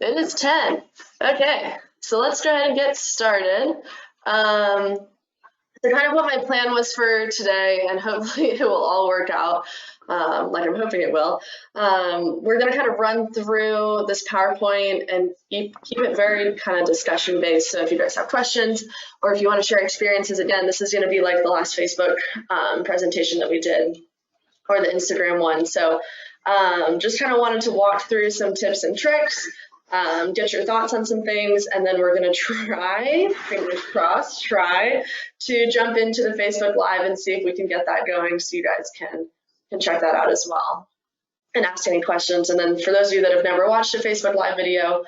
It is 10. Okay, so let's go ahead and get started. So kind of what my plan was for today, and hopefully it will all work out like I'm hoping it will. We're going to kind of run through this PowerPoint and keep it very kind of discussion based. So if you guys have questions or if you want to share experiences, again, this is going to be like the last Facebook presentation that we did or the Instagram one. So just kind of wanted to walk through some tips and tricks, get your thoughts on some things, and then we're going to try, fingers crossed, try to jump into the Facebook Live and see if we can get that going so you guys can check that out as well and ask any questions. And then for those of you that have never watched a Facebook Live video,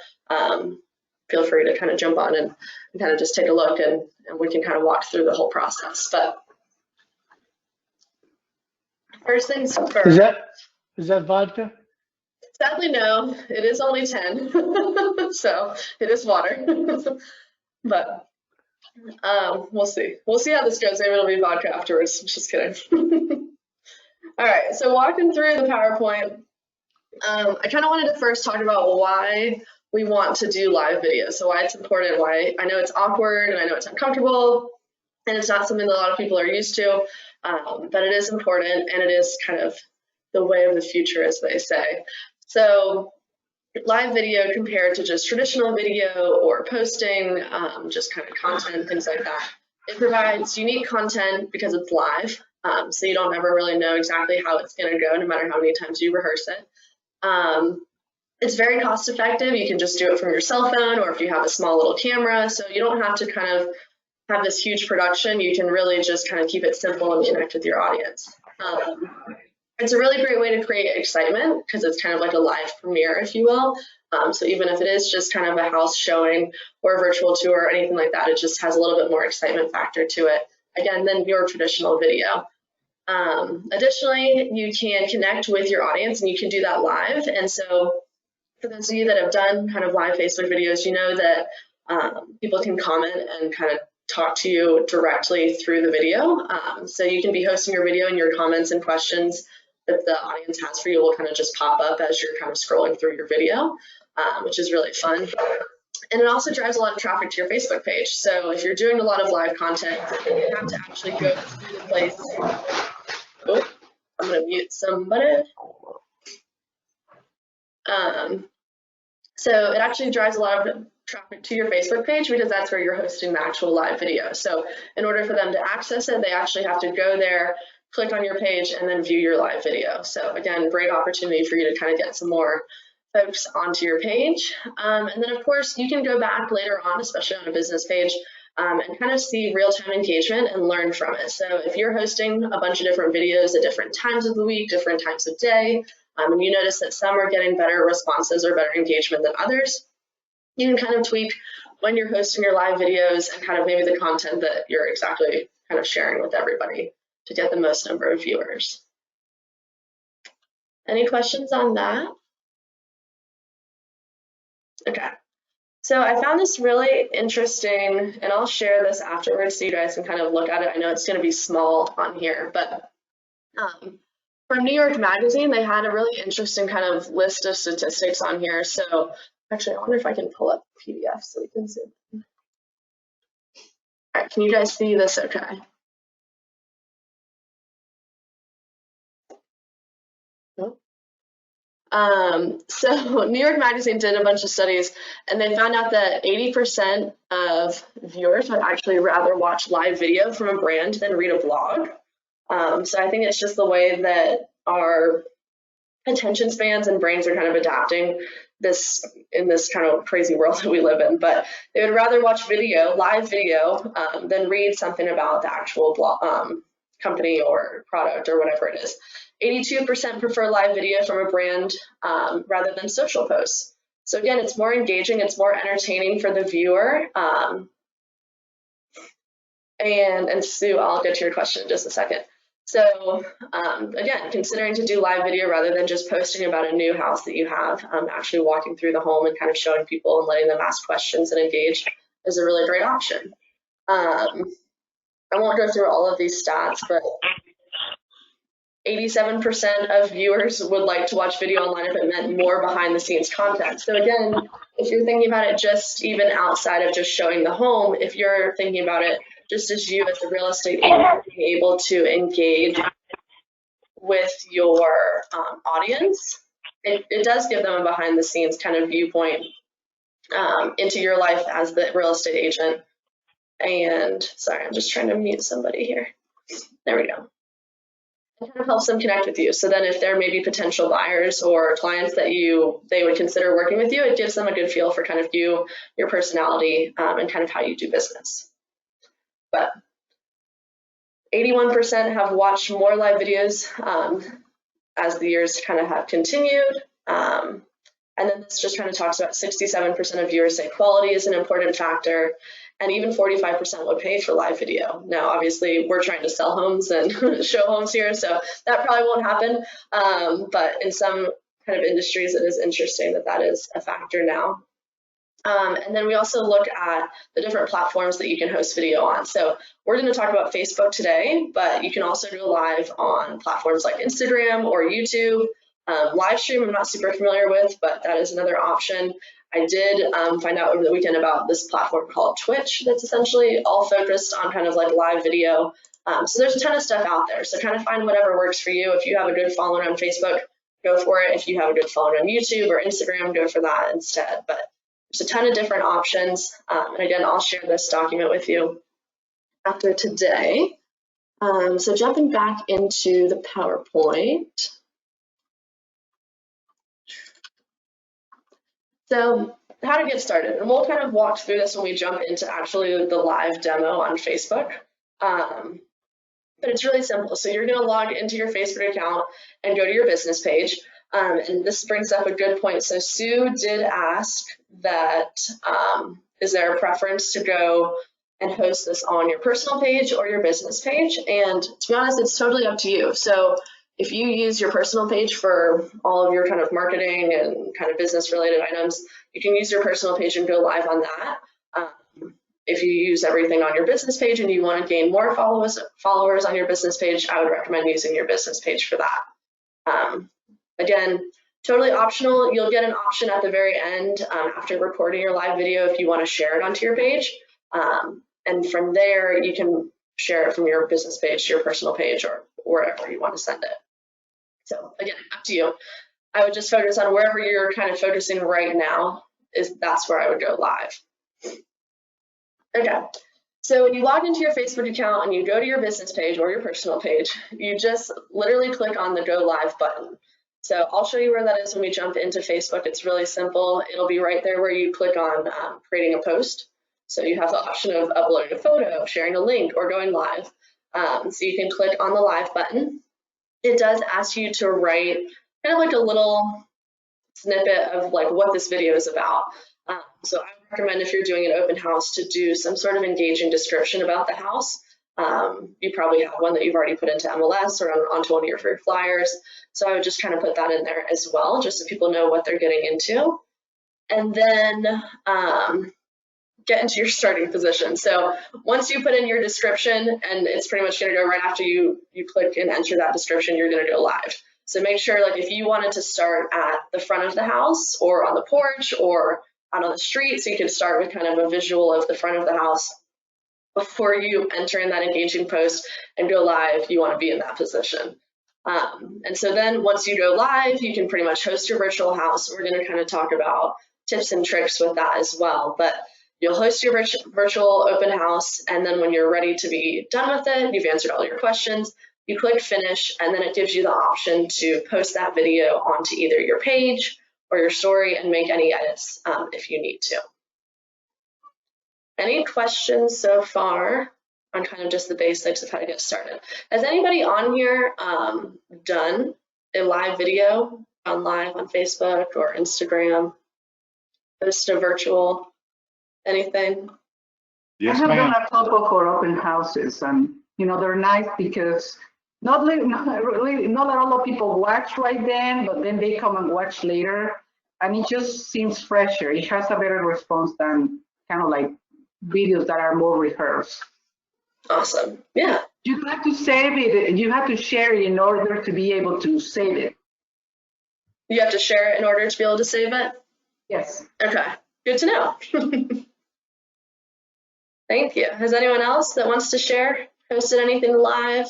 feel free to kind of jump on and kind of just take a look, and we can kind of walk through the whole process. But first things first. Is that vodka? Sadly, no. It is only 10, so it is water. But we'll see. We'll see how this goes. Maybe it'll be vodka afterwards. Just kidding. All right. So walking through the PowerPoint, I kind of wanted to first talk about why we want to do live videos. So why it's important. Why I know it's awkward and I know it's uncomfortable, and it's not something that a lot of people are used to, but it is important and it is kind of the way of the future, as they say. So live video compared to just traditional video or posting, just kind of content, things like that. It provides unique content because it's live, so you don't ever really know exactly how it's going to go, no matter how many times you rehearse it. It's very cost effective. You can just do it from your cell phone, or if you have a small little camera, so you don't have to kind of have this huge production. You can really just kind of keep it simple and connect with your audience. It's a really great way to create excitement because it's kind of like a live premiere, if you will. So even if it is just kind of a house showing or a virtual tour or anything like that, it just has a little bit more excitement factor to it, again, than your traditional video. Additionally, you can connect with your audience and you can do that live. And so for those of you that have done kind of live Facebook videos, you know that people can comment and kind of talk to you directly through the video. So you can be hosting your video and your comments and questions that the audience has for you will kind of just pop up as you're kind of scrolling through your video, which is really fun. And it also drives a lot of traffic to your Facebook page. So if you're doing a lot of live content, you have to actually go through the place. Oh, I'm going to mute somebody. So it actually drives a lot of traffic to your Facebook page because that's where you're hosting the actual live video. So in order for them to access it, they actually have to go there, click on your page, and then view your live video. So again, great opportunity for you to kind of get some more folks onto your page. And then of course, you can go back later on, especially on a business page, and kind of see real-time engagement and learn from it. So if you're hosting a bunch of different videos at different times of the week, different times of day, and you notice that some are getting better responses or better engagement than others, you can kind of tweak when you're hosting your live videos and kind of maybe the content that you're exactly kind of sharing with everybody to get the most number of viewers. Any questions on that? Okay. So I found this really interesting, and I'll share this afterwards so you guys can kind of look at it. I know it's going to be small on here, but from New York Magazine, they had a really interesting kind of list of statistics on here. So actually, I wonder if I can pull up PDF so we can zoom in. All right, can you guys see this okay? So New York Magazine did a bunch of studies, and they found out that 80% of viewers would actually rather watch live video from a brand than read a blog. So I think it's just the way that our attention spans and brains are kind of adapting this in this kind of crazy world that we live in. But they would rather watch video, live video, than read something about the actual blog, company or product or whatever it is. 82% prefer live video from a brand rather than social posts. So again, it's more engaging, it's more entertaining for the viewer. And Sue, I'll get to your question in just a second. So again, considering to do live video rather than just posting about a new house that you have, actually walking through the home and kind of showing people and letting them ask questions and engage is a really great option. I won't go through all of these stats, but 87% of viewers would like to watch video online if it meant more behind the scenes content. So again, if you're thinking about it just even outside of just showing the home, if you're thinking about it just as you as a real estate agent being able to engage with your audience, it does give them a behind the scenes kind of viewpoint into your life as the real estate agent. And sorry, I'm just trying to mute somebody here. There we go. It kind of helps them connect with you. So then if there may be potential buyers or clients that they would consider working with you, it gives them a good feel for kind of you, your personality, and kind of how you do business. But 81% have watched more live videos as the years kind of have continued. And then this just kind of talks about 67% of viewers say quality is an important factor, and even 45% would pay for live video. Now, obviously, we're trying to sell homes and show homes here, so that probably won't happen. But in some kind of industries, it is interesting that that is a factor now. And then we also look at the different platforms that you can host video on. So we're going to talk about Facebook today, but you can also go live on platforms like Instagram or YouTube. Live stream I'm not super familiar with, but that is another option. I did find out over the weekend about this platform called Twitch that's essentially all focused on kind of like live video. So there's a ton of stuff out there. So kind of find whatever works for you. If you have a good following on Facebook, go for it. If you have a good following on YouTube or Instagram, go for that instead. But there's a ton of different options. And again, I'll share this document with you after today. So jumping back into the PowerPoint. So how to get started, and we'll kind of walk through this when we jump into actually the live demo on Facebook. But it's really simple. So you're going to log into your Facebook account and go to your business page. And this brings up a good point. So Sue did ask that, is there a preference to go and host this on your personal page or your business page? And to be honest, it's totally up to you. So if you use your personal page for all of your kind of marketing and kind of business related items, you can use your personal page and go live on that. If you use everything on your business page and you want to gain more followers on your business page, I would recommend using your business page for that. Again, totally optional. You'll get an option at the very end after recording your live video if you want to share it onto your page. And from there, you can share it from your business page to your personal page or wherever you want to send it. So again, up to you. I would just focus on wherever you're kind of focusing right now, that's where I would go live. Okay, so when you log into your Facebook account and you go to your business page or your personal page, you just literally click on the Go Live button. So I'll show you where that is when we jump into Facebook. It's really simple. It'll be right there where you click on creating a post. So you have the option of uploading a photo, sharing a link, or going live. So you can click on the live button. It does ask you to write kind of like a little snippet of like what this video is about. So I recommend if you're doing an open house to do some sort of engaging description about the house. You probably have one that you've already put into MLS or onto one of your free flyers. So I would just kind of put that in there as well, just so people know what they're getting into. And then get into your starting position. So once you put in your description, and it's pretty much going to go right after you click and enter that description, you're going to go live. So make sure, like if you wanted to start at the front of the house or on the porch or out on the street, so you could start with kind of a visual of the front of the house before you enter in that engaging post and go live, you want to be in that position. And so then once you go live, you can pretty much host your virtual house. We're going to kind of talk about tips and tricks with that as well. But you'll host your virtual open house, and then when you're ready to be done with it, you've answered all your questions, you click finish, and then it gives you the option to post that video onto either your page or your story and make any edits if you need to. Any questions so far on kind of just the basics of how to get started? Has anybody on here done a live video on live on Facebook or Instagram, just a virtual anything? Yes, I have ma'am. done a couple for open houses, and you know they're nice because not all of people watch right then, but then they come and watch later, and it just seems fresher. It has a better response than kind of like videos that are more rehearsed. Awesome. Yeah, You have to save it. You have to share it in order to be able to save it. You have to share it in order to be able to save it? Yes. Okay, good to know. Thank you. Has anyone else that wants to share posted anything live?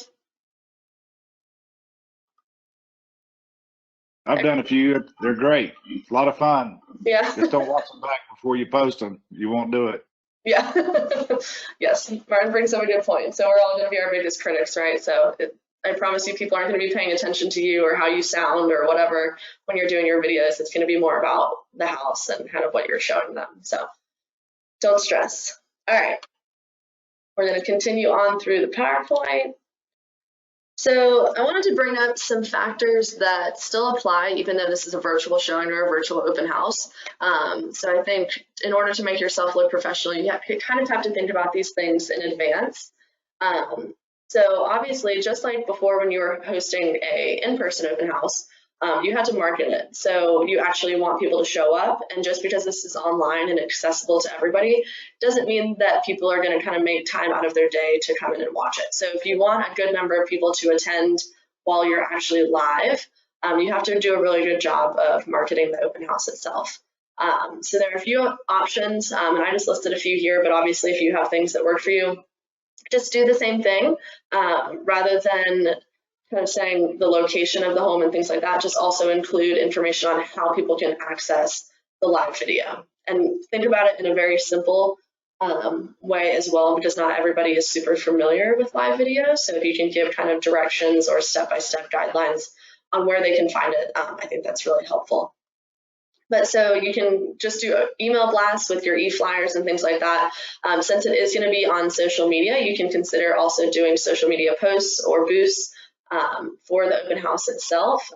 I've done a few. They're great. It's a lot of fun. Yeah. Just don't watch them back before you post them. You won't do it. Yeah. Yes, Martin brings up a good point. So we're all going to be our biggest critics, right? So I promise you, people aren't going to be paying attention to you or how you sound or whatever when you're doing your videos. It's going to be more about the house and kind of what you're showing them. So don't stress. All right. We're going to continue on through the PowerPoint. So I wanted to bring up some factors that still apply, even though this is a virtual showing or a virtual open house. So I think in order to make yourself look professional, you kind of have to think about these things in advance. So obviously, just like before when you were hosting a in-person open house, you had to market it. So you actually want people to show up. And just because this is online and accessible to everybody, doesn't mean that people are going to kind of make time out of their day to come in and watch it. So if you want a good number of people to attend while you're actually live, you have to do a really good job of marketing the open house itself. So there are a few options, and I just listed a few here, but obviously if you have things that work for you, just do the same thing rather than kind of saying the location of the home and things like that. Just also include information on how people can access the live video, and think about it in a very simple way as well, because not everybody is super familiar with live video. So if you can give kind of directions or step-by-step guidelines on where they can find it, I think that's really helpful. But so you can just do email blasts with your e-flyers and things like that. Since it is going to be on social media, you can consider also doing social media posts or boosts for the open house itself.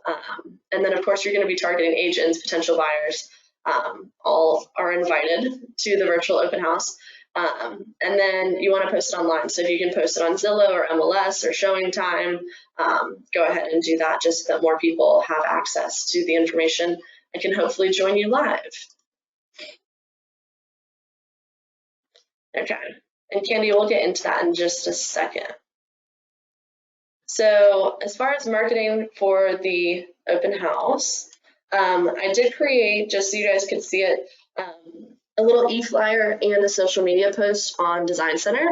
And then of course, you're going to be targeting agents, potential buyers, all are invited to the virtual open house. And then you want to post it online. So if you can post it on Zillow or MLS or Showing Time, go ahead and do that, just so that more people have access to the information and can hopefully join you live. Okay, and Candy, we'll get into that in just a second. So as far as marketing for the open house, I did create, just so you guys could see it, a little e-flyer and a social media post on Design Center.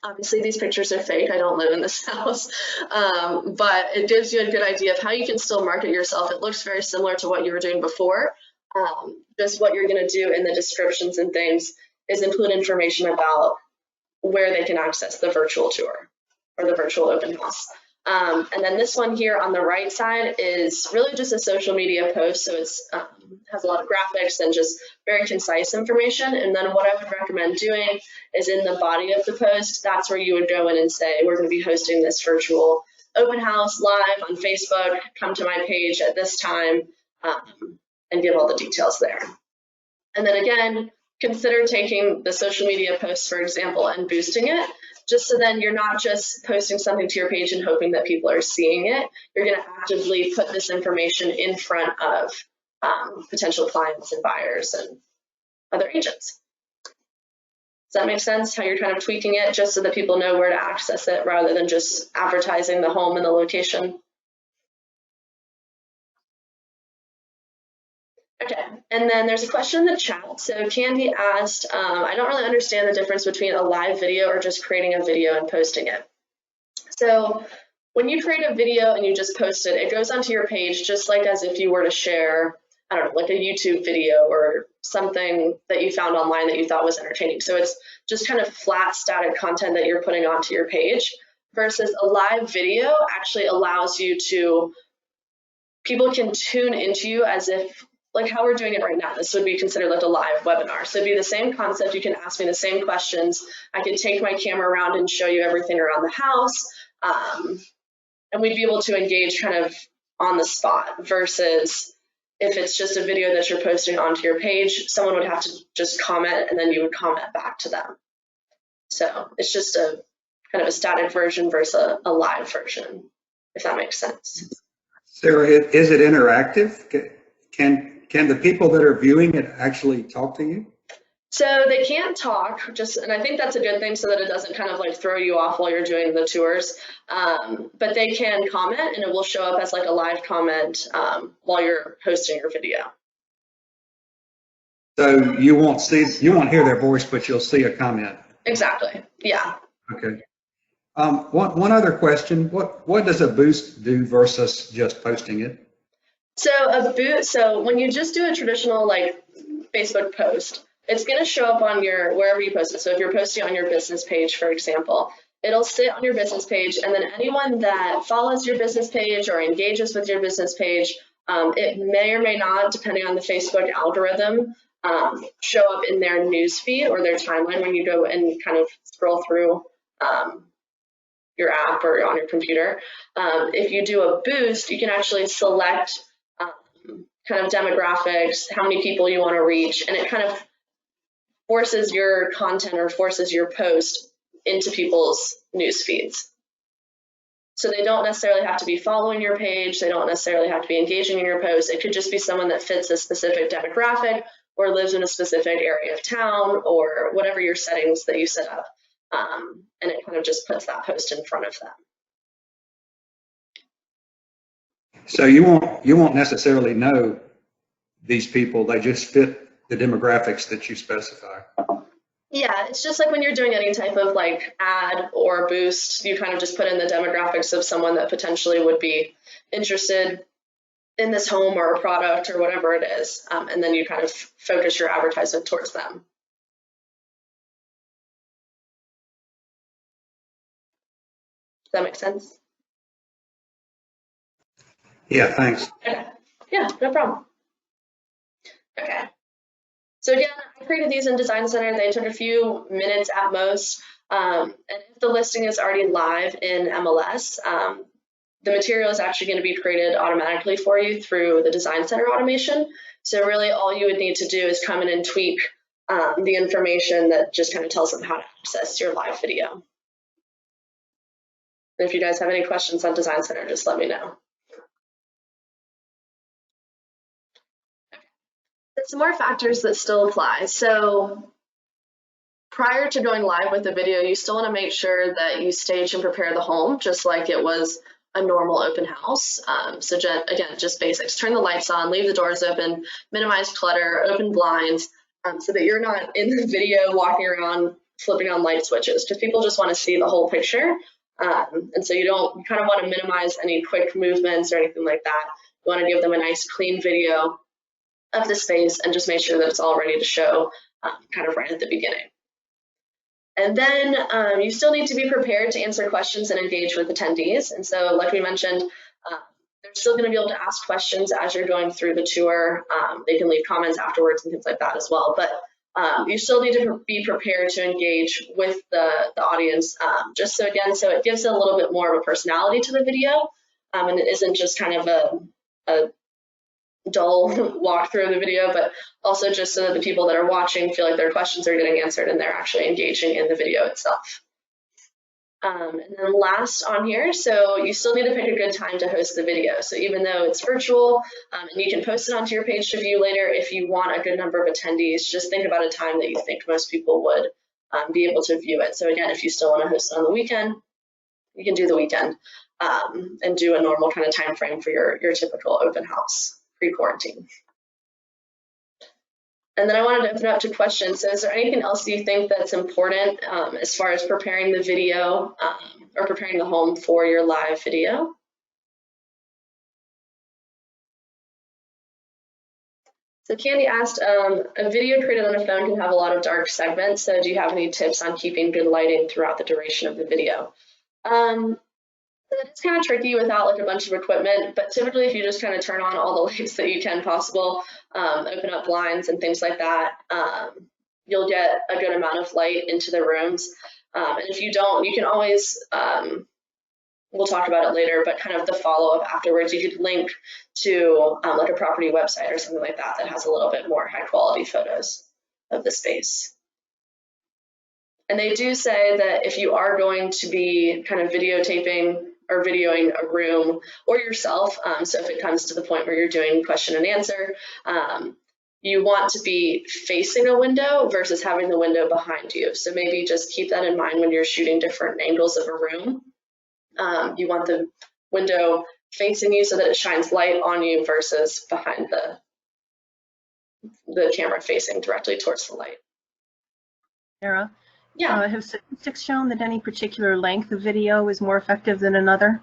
Obviously, these pictures are fake. I don't live in this house, but it gives you a good idea of how you can still market yourself. It looks very similar to what you were doing before. Just what you're going to do in the descriptions and things is include information about where they can access the virtual tour or the virtual open house. And then this one here on the right side is really just a social media post. So it's has a lot of graphics and just very concise information. And then what I would recommend doing is in the body of the post, that's where you would go in and say, we're going to be hosting this virtual open house live on Facebook. Come to my page at this time and give all the details there. And then again, consider taking the social media post, for example, and boosting it. Just so then you're not just posting something to your page and hoping that people are seeing it. You're going to actively put this information in front of potential clients and buyers and other agents. Does that make sense? How you're kind of tweaking it just so that people know where to access it rather than just advertising the home and the location? Okay, and then there's a question in the chat. So Candy asked, I don't really understand the difference between a live video or just creating a video and posting it. So when you create a video and you just post it, it goes onto your page just like as if you were to share, I don't know, like a YouTube video or something that you found online that you thought was entertaining. So it's just kind of flat static content that you're putting onto your page, versus a live video actually allows you to, people can tune into you as if, like how we're doing it right now, this would be considered like a live webinar. So it'd be the same concept. You can ask me the same questions. I could take my camera around and show you everything around the house. And we'd be able to engage kind of on the spot, versus if it's just a video that you're posting onto your page, someone would have to just comment and then you would comment back to them. So it's just a kind of a static version versus a live version, if that makes sense. Sarah, is it interactive? Can the people that are viewing it actually talk to you? So they can't talk, and I think that's a good thing so that it doesn't kind of like throw you off while you're doing the tours. But they can comment, and it will show up as like a live comment while you're hosting your video. So you won't hear their voice, but you'll see a comment. Exactly. Yeah. Okay. One other question. What does a boost do versus just posting it? So when you just do a traditional like Facebook post, it's going to show up on your wherever you post it. So if you're posting on your business page, for example, it'll sit on your business page, and then anyone that follows your business page or engages with your business page, it may or may not, depending on the Facebook algorithm, show up in their news feed or their timeline when you go and kind of scroll through your app or on your computer. If you do a boost, you can actually select kind of demographics, how many people you want to reach, and it kind of forces your content or forces your post into people's news feeds. So they don't necessarily have to be following your page. They don't necessarily have to be engaging in your post. It could just be someone that fits a specific demographic or lives in a specific area of town or whatever your settings that you set up. And it kind of just puts that post in front of them. So you won't necessarily know these people. They just fit the demographics that you specify. Yeah, it's just like when you're doing any type of like ad or boost, you kind of just put in the demographics of someone that potentially would be interested in this home or a product or whatever it is. And then you kind of focus your advertisement towards them. Does that make sense? Yeah, thanks. Okay. Yeah, no problem. Okay. So again, I created these in Design Center. They took a few minutes at most. And if the listing is already live in MLS, the material is actually going to be created automatically for you through the Design Center automation. So really all you would need to do is come in and tweak the information that just kind of tells them how to access your live video. And if you guys have any questions on Design Center, just let me know. There's some more factors that still apply. So prior to going live with the video, you still want to make sure that you stage and prepare the home just like it was a normal open house. So again, just basics. Turn the lights on, leave the doors open, minimize clutter, open blinds, so that you're not in the video walking around flipping on light switches, because people just want to see the whole picture. And so you kind of want to minimize any quick movements or anything like that. You want to give them a nice clean video of the space and just make sure that it's all ready to show kind of right at the beginning. And then you still need to be prepared to answer questions and engage with attendees. And so like we mentioned, they're still going to be able to ask questions as you're going through the tour. They can leave comments afterwards and things like that as well. But you still need to be prepared to engage with the audience, just so it gives it a little bit more of a personality to the video. And it isn't just kind of a dull walk through the video, but also just so that the people that are watching feel like their questions are getting answered and they're actually engaging in the video itself. And then last on here, so you still need to pick a good time to host the video. So even though it's virtual and you can post it onto your page to view later, if you want a good number of attendees, just think about a time that you think most people would be able to view it. So again, if you still want to host it on the weekend, you can do the weekend and do a normal kind of time frame for your typical open house pre-quarantine. And then I wanted to open up to questions. So is there anything else you think that's important as far as preparing the video or preparing the home for your live video? So Candy asked, a video created on a phone can have a lot of dark segments. So do you have any tips on keeping good lighting throughout the duration of the video? It's kind of tricky without like a bunch of equipment, but typically if you just kind of turn on all the lights that you can possible, open up blinds and things like that, you'll get a good amount of light into the rooms. And if you don't, you can always, we'll talk about it later, but kind of the follow-up afterwards, you could link to like a property website or something like that that has a little bit more high quality photos of the space. And they do say that if you are going to be kind of videotaping or videoing a room or yourself, so if it comes to the point where you're doing question and answer, you want to be facing a window versus having the window behind you. So maybe just keep that in mind when you're shooting different angles of a room. You want the window facing you so that it shines light on you versus behind the camera facing directly towards the light. Sarah, Yeah. have statistics shown that any particular length of video is more effective than another?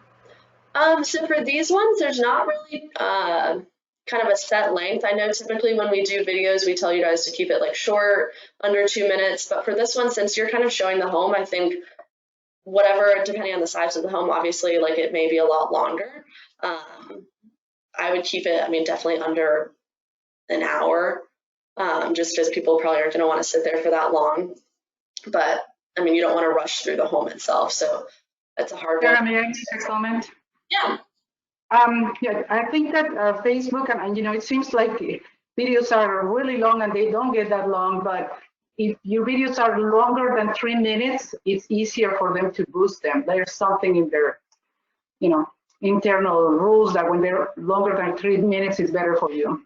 So for these ones, there's not really kind of a set length. I know typically when we do videos, we tell you guys to keep it like short, under 2 minutes. But for this one, since you're kind of showing the home, I think whatever, depending on the size of the home, obviously, like it may be a lot longer. I would keep it, I mean, definitely under an hour, just because people probably aren't going to want to sit there for that long. But I mean, you don't want to rush through the home itself. So it's a hard one. May I make a comment? Yeah. Yeah, I think that Facebook, and you know, it seems like videos are really long and they don't get that long, but if your videos are longer than 3 minutes, it's easier for them to boost them. There's something in their, you know, internal rules that when they're longer than 3 minutes, it's better for you.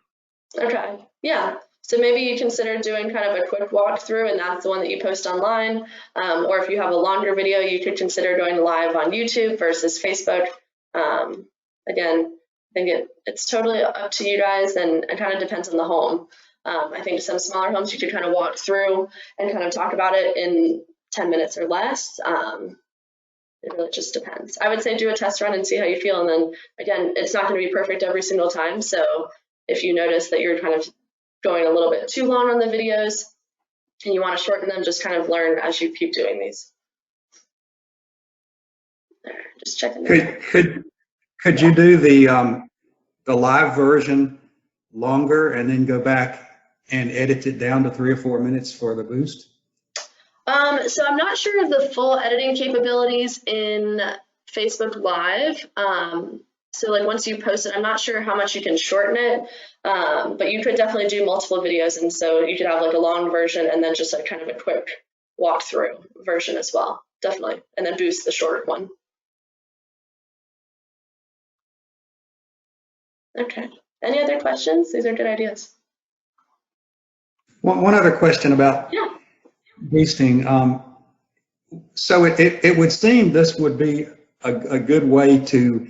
Okay. Yeah. So maybe you consider doing kind of a quick walkthrough, and that's the one that you post online. Or if you have a longer video, you could consider going live on YouTube versus Facebook. Again, I think it's totally up to you guys, and it kind of depends on the home. I think some smaller homes you could kind of walk through and kind of talk about it in 10 minutes or less. It really just depends. I would say do a test run and see how you feel. And then again, it's not going to be perfect every single time. So if you notice that you're kind of going a little bit too long on the videos and you want to shorten them, just kind of learn as you keep doing these. There, just checking. Could you do the live version longer and then go back and edit it down to 3 or 4 minutes for the boost? So I'm not sure of the full editing capabilities in Facebook Live. So like once you post it, I'm not sure how much you can shorten it, but you could definitely do multiple videos. And so you could have like a long version and then just like kind of a quick walkthrough version as well, definitely. And then boost the short one. Okay. Any other questions? These are good ideas. One other question about boosting. So it would seem this would be a good way to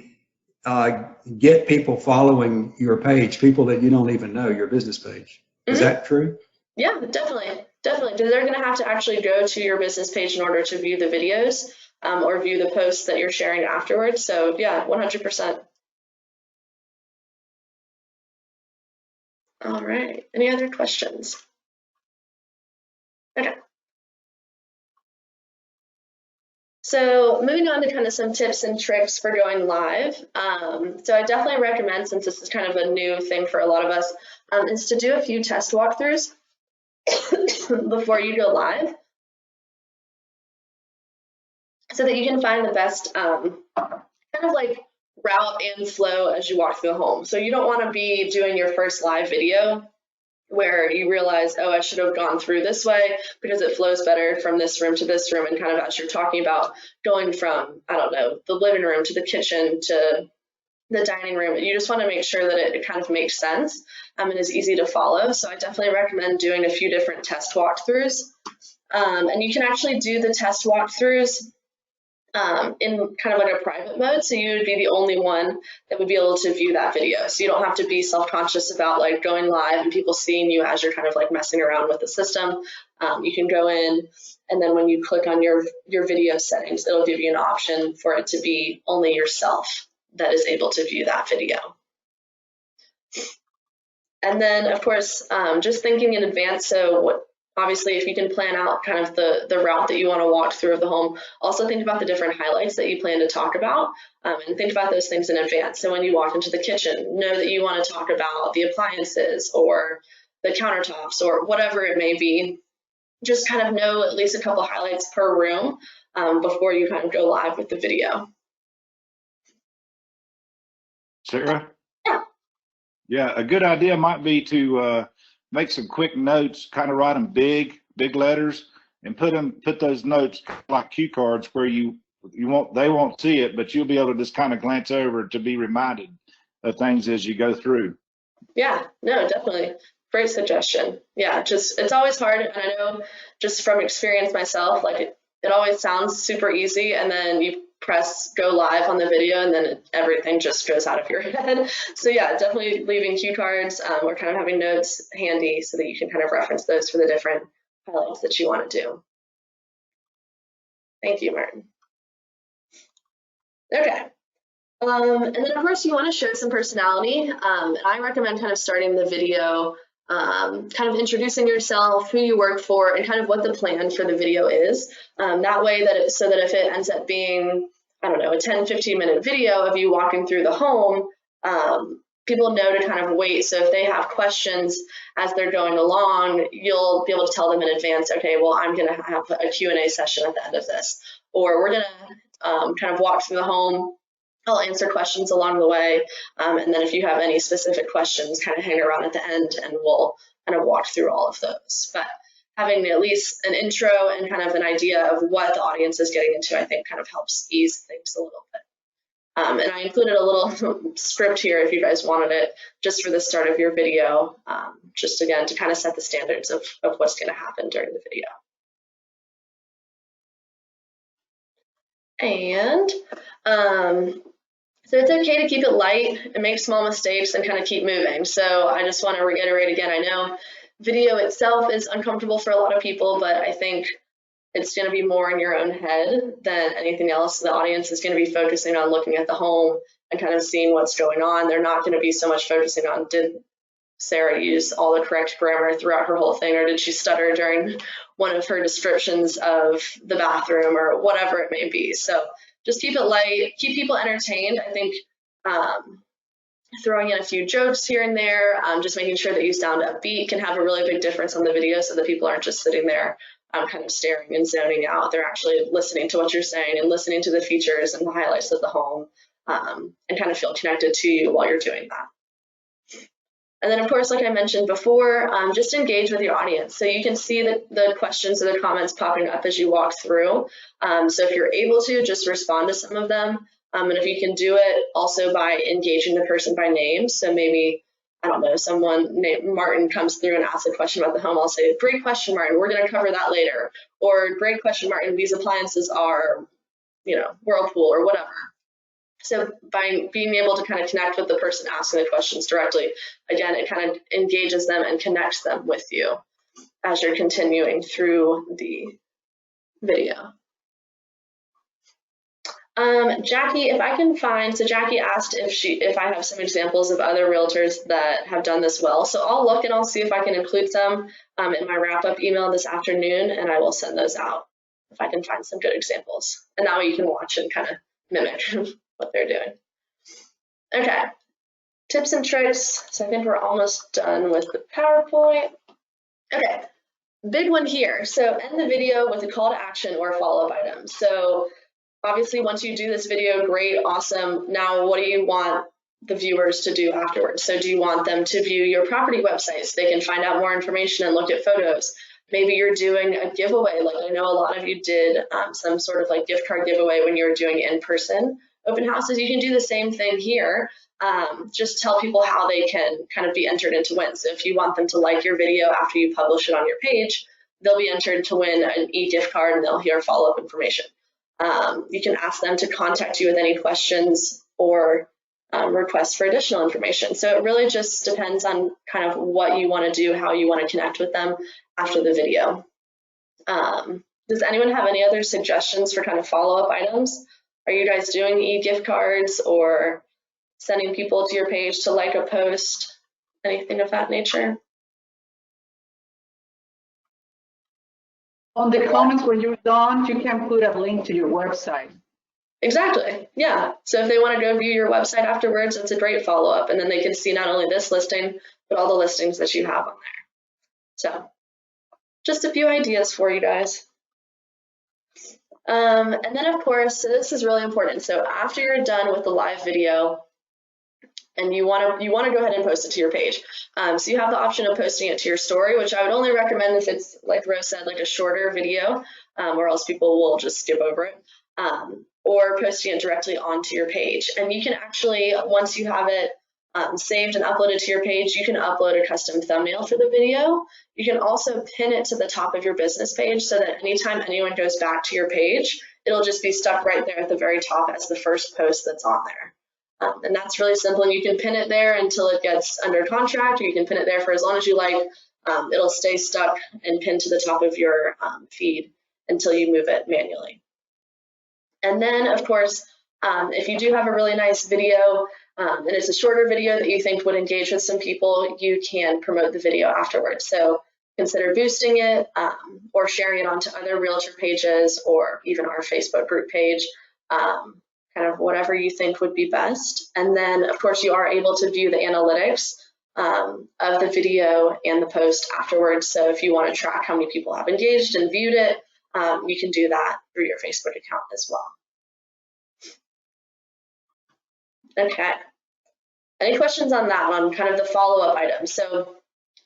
get people following your page, people that you don't even know, your business page. Is that true? Yeah, definitely. Definitely. Because they're going to have to actually go to your business page in order to view the videos or view the posts that you're sharing afterwards. So yeah, 100%. All right. Any other questions? Okay. So moving on to kind of some tips and tricks for going live. So I definitely recommend, since this is kind of a new thing for a lot of us, is to do a few test walkthroughs before you go live, so that you can find the best kind of like route and flow as you walk through the home. So you don't want to be doing your first live video where you realize, oh, I should have gone through this way because it flows better from this room to this room. And kind of as you're talking about going from, I don't know, the living room to the kitchen to the dining room, you just want to make sure that it kind of makes sense and is easy to follow. So I definitely recommend doing a few different test walkthroughs. And you can actually do the test walkthroughs in kind of like a private mode. So you would be the only one that would be able to view that video. So you don't have to be self-conscious about like going live and people seeing you as you're kind of like messing around with the system. You can go in, and then when you click on your video settings, it'll give you an option for it to be only yourself that is able to view that video. And then of course, just thinking in advance. So obviously, if you can plan out kind of the route that you want to walk through of the home, also think about the different highlights that you plan to talk about, and think about those things in advance. So when you walk into the kitchen, know that you want to talk about the appliances or the countertops or whatever it may be. Just kind of know at least a couple highlights per room before you kind of go live with the video. Sarah? Yeah. Yeah, a good idea might be to make some quick notes, kind of write them big letters, and put those notes like cue cards where they won't see it, but you'll be able to just kind of glance over to be reminded of things as you go through. Yeah, no, definitely. Great suggestion. Yeah, just it's always hard, and I know just from experience myself, like it always sounds super easy, and then you press go live on the video, and then everything just goes out of your head. So yeah, definitely leaving cue cards or kind of having notes handy so that you can kind of reference those for the different highlights that you want to do. Thank you, Martin. Okay. And then of course you want to show some personality. And I recommend kind of starting the video, kind of introducing yourself, who you work for, and kind of what the plan for the video is. That way so that if it ends up being, I don't know, a 10-15 minute video of you walking through the home, people know to kind of wait. So if they have questions as they're going along, you'll be able to tell them in advance, okay, well, I'm going to have a Q&A session at the end of this, or we're going to kind of walk through the home. I'll answer questions along the way. And then if you have any specific questions, kind of hang around at the end and we'll kind of walk through all of those. But having at least an intro and kind of an idea of what the audience is getting into, I think kind of helps ease things a little bit. And I included a little script here if you guys wanted it, just for the start of your video, just again, to kind of set the standards of what's going to happen during the video. And so it's okay to keep it light and make small mistakes and kind of keep moving. So I just want to reiterate again, I know video itself is uncomfortable for a lot of people, but I think it's going to be more in your own head than anything else. The audience is going to be focusing on looking at the home and kind of seeing what's going on. They're not going to be so much focusing on, did Sarah use all the correct grammar throughout her whole thing, or did she stutter during one of her descriptions of the bathroom, or whatever it may be. So just keep it light, keep people entertained. I think throwing in a few jokes here and there, just making sure that you sound upbeat can have a really big difference on the video, so that people aren't just sitting there kind of staring and zoning out. They're actually listening to what you're saying and listening to the features and the highlights of the home, and kind of feel connected to you while you're doing that. And then, of course, like I mentioned before, just engage with your audience. So you can see the questions or the comments popping up as you walk through. So if you're able to, just respond to some of them. And if you can do it also by engaging the person by name. So maybe, I don't know, someone named Martin comes through and asks a question about the home. I'll say, great question, Martin. We're going to cover that later. Or great question, Martin. These appliances are, you know, Whirlpool or whatever. So by being able to kind of connect with the person asking the questions directly, again, it kind of engages them and connects them with you as you're continuing through the video. Jackie, if I can find, so Jackie asked if I have some examples of other realtors that have done this well. So I'll look and I'll see if I can include some in my wrap-up email this afternoon, and I will send those out if I can find some good examples. And that way you can watch and kind of mimic what they're doing. Okay, tips and tricks. So I think we're almost done with the PowerPoint. Okay, big one here. So end the video with a call to action or a follow-up item. So obviously, once you do this video, great, awesome. Now, what do you want the viewers to do afterwards? So do you want them to view your property website so they can find out more information and look at photos? Maybe you're doing a giveaway. Like I know a lot of you did some sort of like gift card giveaway when you were doing in-person open houses. You can do the same thing here. Just tell people how they can kind of be entered into wins. So if you want them to like your video after you publish it on your page, they'll be entered to win an e-gift card and they'll hear follow-up information. You can ask them to contact you with any questions or requests for additional information. So it really just depends on kind of what you want to do, how you want to connect with them after the video. Does anyone have any other suggestions for kind of follow-up items? Are you guys doing e-gift cards or sending people to your page to like a post, anything of that nature? On the comments when you're done, you can put a link to your website. Exactly, yeah. So if they want to go view your website afterwards, it's a great follow-up, and then they can see not only this listing, but all the listings that you have on there. So just a few ideas for you guys. And then of course, so this is really important. So after you're done with the live video, and you want to go ahead and post it to your page. So you have the option of posting it to your story, which I would only recommend if it's, like Rose said, like a shorter video, or else people will just skip over it, or posting it directly onto your page. And you can actually, once you have it saved and uploaded to your page, you can upload a custom thumbnail for the video. You can also pin it to the top of your business page so that anytime anyone goes back to your page, it'll just be stuck right there at the very top as the first post that's on there. And that's really simple. And you can pin it there until it gets under contract, or you can pin it there for as long as you like. It'll stay stuck and pinned to the top of your feed until you move it manually. And then, of course, if you do have a really nice video and it's a shorter video that you think would engage with some people, you can promote the video afterwards. So consider boosting it or sharing it onto other realtor pages or even our Facebook group page, kind of whatever you think would be best. And then, of course, you are able to view the analytics of the video and the post afterwards. So if you want to track how many people have engaged and viewed it, you can do that through your Facebook account as well. Okay. Any questions on that one, kind of the follow-up items? So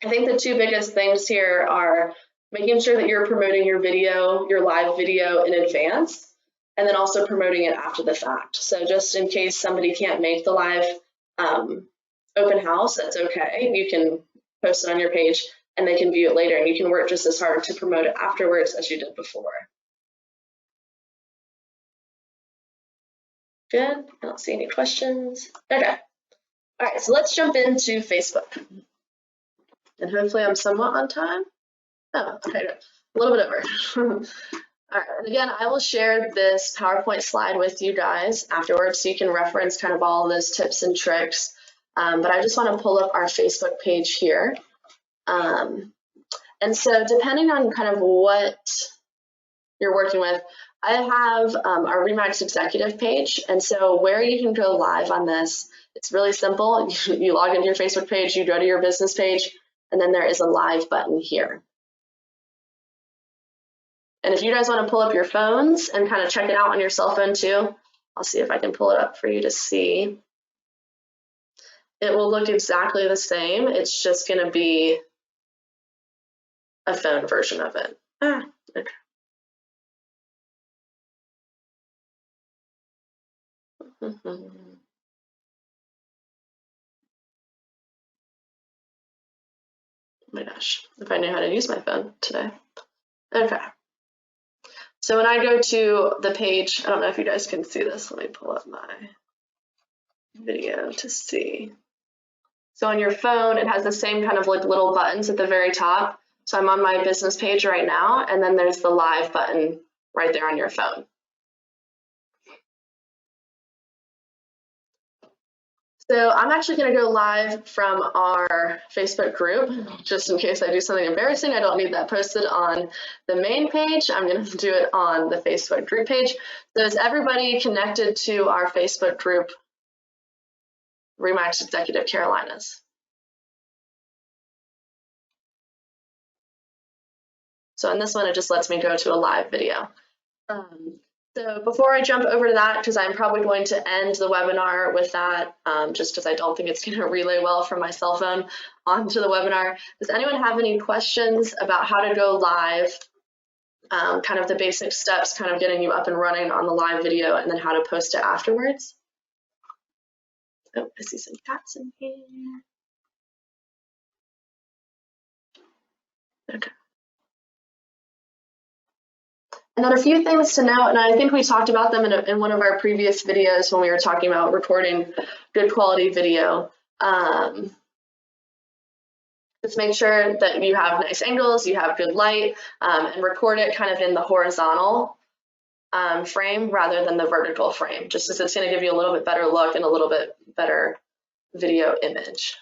I think the two biggest things here are making sure that you're promoting your video, your live video in advance, and then also promoting it after the fact. So just in case somebody can't make the live open house, that's okay. You can post it on your page and they can view it later, and you can work just as hard to promote it afterwards as you did before. Good, I don't see any questions. Okay, all right, so let's jump into Facebook. And hopefully I'm somewhat on time. Oh, okay, good. A little bit over. All right, and again, I will share this PowerPoint slide with you guys afterwards so you can reference kind of all of those tips and tricks. But I just want to pull up our Facebook page here. And so depending on kind of what you're working with, I have our RE/MAX executive page. And so where you can go live on this, it's really simple. You log into your Facebook page, you go to your business page, and then there is a live button here. And if you guys want to pull up your phones and kind of check it out on your cell phone too, I'll see if I can pull it up for you to see. It will look exactly the same. It's just going to be a phone version of it. Okay. Oh my gosh, if I knew how to use my phone today. Okay. So when I go to the page, I don't know if you guys can see this. Let me pull up my video to see. So on your phone, it has the same kind of like little buttons at the very top. So I'm on my business page right now, and then there's the live button right there on your phone. So I'm actually going to go live from our Facebook group, just in case I do something embarrassing. I don't need that posted on the main page. I'm going to do it on the Facebook group page. So is everybody connected to our Facebook group, RE/MAX Executive Carolinas? So in this one, it just lets me go to a live video. So before I jump over to that, because I'm probably going to end the webinar with that, just because I don't think it's going to relay well from my cell phone onto the webinar. Does anyone have any questions about how to go live, kind of the basic steps, kind of getting you up and running on the live video, and then how to post it afterwards? Oh, I see some cats in here. Okay. And then a few things to note, and I think we talked about them in one of our previous videos when we were talking about recording good quality video. Just make sure that you have nice angles, you have good light, and record it kind of in the horizontal frame rather than the vertical frame, just as it's going to give you a little bit better look and a little bit better video image.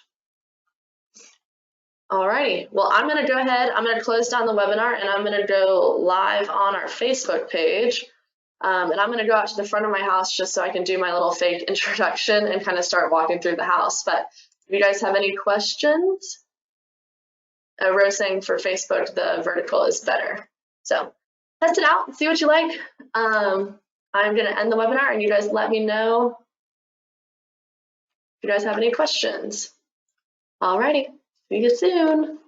Alrighty, well, I'm going to go ahead, I'm going to close down the webinar, and I'm going to go live on our Facebook page. And I'm going to go out to the front of my house just so I can do my little fake introduction and kind of start walking through the house. But if you guys have any questions, Rose saying for Facebook, the vertical is better. So test it out, see what you like. I'm going to end the webinar, and you guys let me know if you guys have any questions. Alrighty. See you soon.